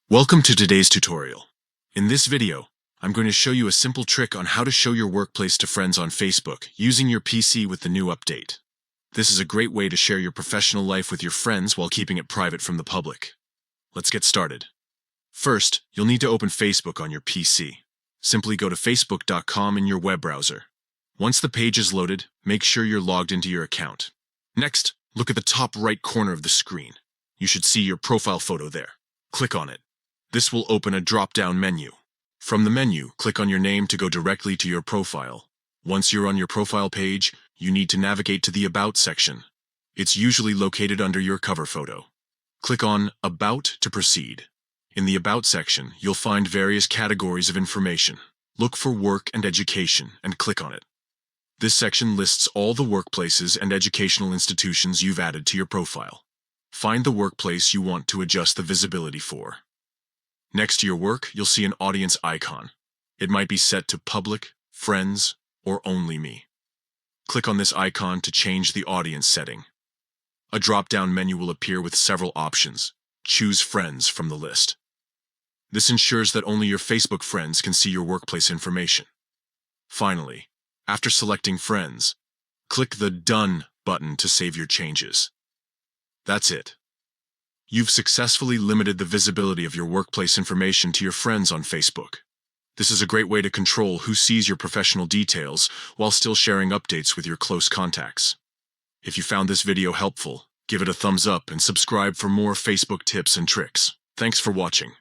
Welcome to today's tutorial. In this video, I'm going to show you a simple trick on how to show your workplace to friends on Facebook using your PC with the new update. This is a great way to share your professional life with your friends while keeping it private from the public. Let's get started. First, you'll need to open Facebook on your PC. Simply go to facebook.com in your web browser. Once the page is loaded, make sure you're logged into your account. Next, look at the top right corner of the screen. You should see your profile photo there. Click on it. This will open a drop-down menu. From the menu, click on your name to go directly to your profile. Once you're on your profile page, you need to navigate to the About section. It's usually located under your cover photo. Click on About to proceed. In the About section, you'll find various categories of information. Look for Work and Education and click on it. This section lists all the workplaces and educational institutions you've added to your profile. Find the workplace you want to adjust the visibility for. Next to your work, you'll see an audience icon. It might be set to Public, Friends, or Only Me. Click on this icon to change the audience setting. A drop-down menu will appear with several options. Choose Friends from the list. This ensures that only your Facebook friends can see your workplace information. Finally, after selecting Friends, click the Done button to save your changes. That's it. You've successfully limited the visibility of your workplace information to your friends on Facebook. This is a great way to control who sees your professional details while still sharing updates with your close contacts. If you found this video helpful, give it a thumbs up and subscribe for more Facebook tips and tricks. Thanks for watching.